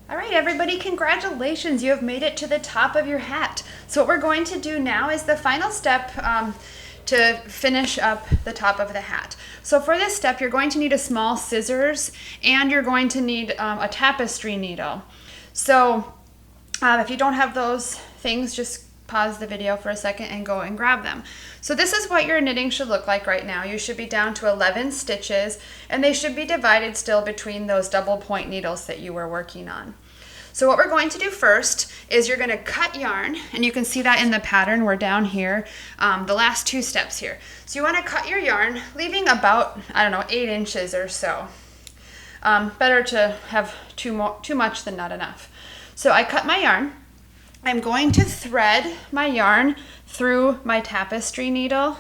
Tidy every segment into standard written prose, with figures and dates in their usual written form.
All right, everybody, congratulations. You have made it to the top of your hat. So what we're going to do now is the final step to finish up the top of the hat. So for this step, you're going to need a small scissors and you're going to need a tapestry needle. So if you don't have those things, just pause the video for a second and go and grab them. So this is what your knitting should look like right now. You should be down to 11 stitches and they should be divided still between those double point needles that you were working on. So what we're going to do first is you're going to cut yarn, and you can see that in the pattern. We're down here, the last two steps here. So you want to cut your yarn, leaving about, 8 inches or so. Better to have too much than not enough. So I cut my yarn. I'm going to thread my yarn through my tapestry needle,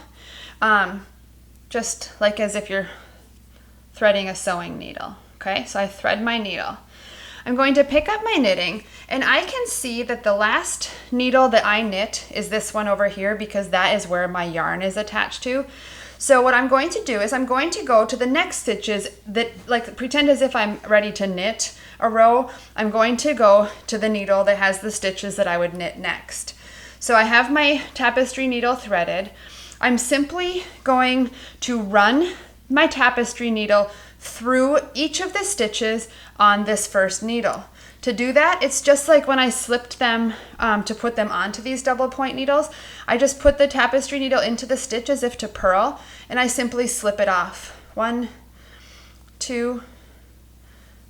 just like as if you're threading a sewing needle. Okay, so I thread my needle. I'm going to pick up my knitting, and I can see that the last needle that I knit is this one over here because that is where my yarn is attached to. So what I'm going to do is I'm going to go to the next stitches that, like, pretend as if I'm ready to knit a row. I'm going to go to the needle that has the stitches that I would knit next. So I have my tapestry needle threaded. I'm simply going to run my tapestry needle through each of the stitches on this first needle. To do that, it's just like when I slipped them to put them onto these double point needles. I just put the tapestry needle into the stitch as if to purl, and I simply slip it off. 1, 2,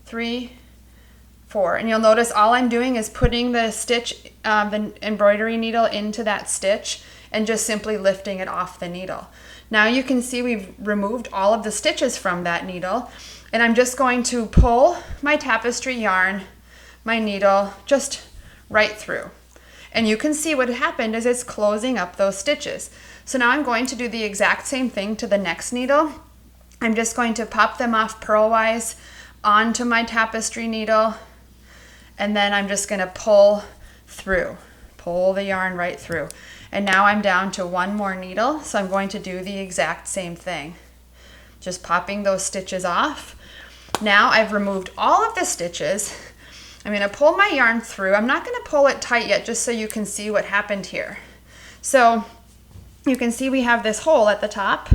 3, 4. And you'll notice all I'm doing is putting the stitch, the embroidery needle into that stitch and just simply lifting it off the needle. Now you can see we've removed all of the stitches from that needle, and I'm just going to pull my tapestry yarn, my needle, just right through. And you can see what happened is it's closing up those stitches. So now I'm going to do the exact same thing to the next needle. I'm just going to pop them off purlwise onto my tapestry needle, and then I'm just going to pull the yarn right through. And now I'm down to one more needle, so I'm going to do the exact same thing. Just popping those stitches off. Now I've removed all of the stitches. I'm going to pull my yarn through. I'm not going to pull it tight yet, just so you can see what happened here. So you can see we have this hole at the top,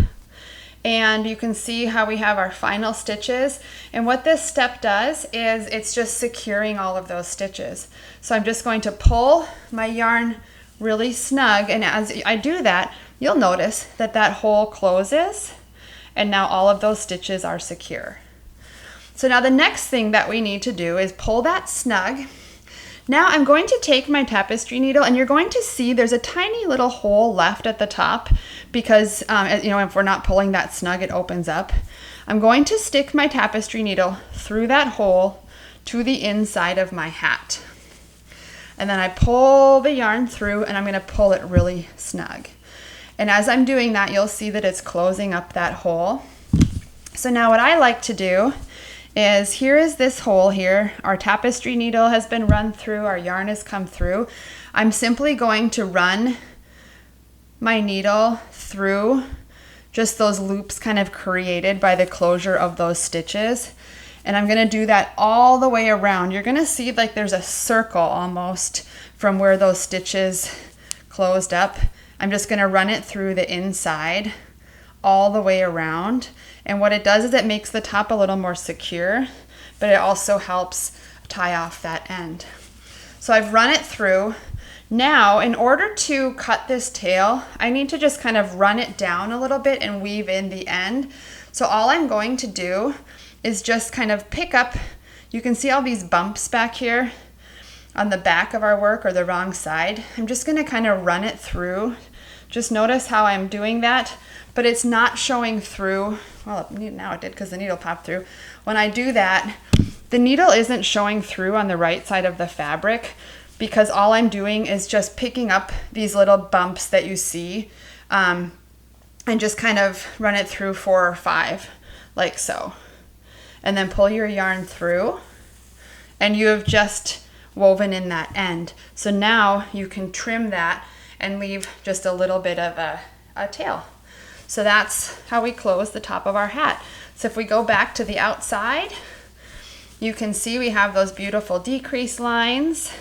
and you can see how we have our final stitches. And what this step does is it's just securing all of those stitches. So I'm just going to pull my yarn really snug, and as I do that, you'll notice that that hole closes, and now all of those stitches are secure. So now the next thing that we need to do is pull that snug. Now I'm going to take my tapestry needle, and you're going to see there's a tiny little hole left at the top because if we're not pulling that snug, it opens up. I'm going to stick my tapestry needle through that hole to the inside of my hat. And then I pull the yarn through, and I'm going to pull it really snug. And as I'm doing that, you'll see that it's closing up that hole. So now what I like to do is, here is this hole here. Our tapestry needle has been run through, our yarn has come through. I'm simply going to run my needle through just those loops kind of created by the closure of those stitches. And I'm going to do that all the way around. You're going to see like there's a circle almost from where those stitches closed up. I'm just going to run it through the inside all the way around. And what it does is it makes the top a little more secure, but it also helps tie off that end. So I've run it through. Now, in order to cut this tail, I need to just kind of run it down a little bit and weave in the end. So all I'm going to do is just kind of pick up, you can see all these bumps back here on the back of our work, or the wrong side. I'm just going to kind of run it through. Just notice how I'm doing that, but it's not showing through. Well, now it did because the needle popped through. When I do that, the needle isn't showing through on the right side of the fabric because all I'm doing is just picking up these little bumps that you see and just kind of run it through 4 or 5 like so. And then pull your yarn through, and you have just woven in that end. So now you can trim that and leave just a little bit of a tail. So that's how we close the top of our hat. So if we go back to the outside, You can see we have those beautiful decrease lines,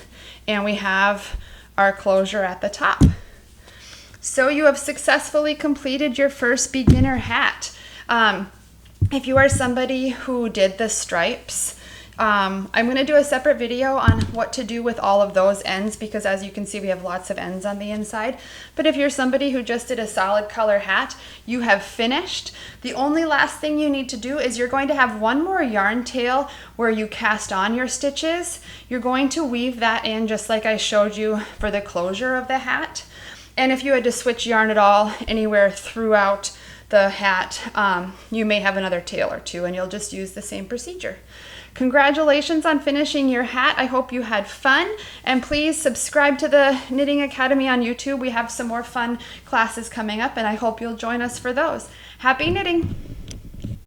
and we have our closure at the top. So you have successfully completed your first beginner hat. If you are somebody who did the stripes, I'm going to do a separate video on what to do with all of those ends, because as you can see, we have lots of ends on the inside. But if you're somebody who just did a solid color hat, you have finished. The only last thing you need to do is you're going to have one more yarn tail where you cast on your stitches. You're going to weave that in just like I showed you for the closure of the hat. And if you had to switch yarn at all anywhere throughout the hat, you may have another tail or two, and you'll just use the same procedure. Congratulations on finishing your hat. I hope you had fun, and please subscribe to the Knitting Academy on YouTube. We have some more fun classes coming up, and I hope you'll join us for those. Happy knitting!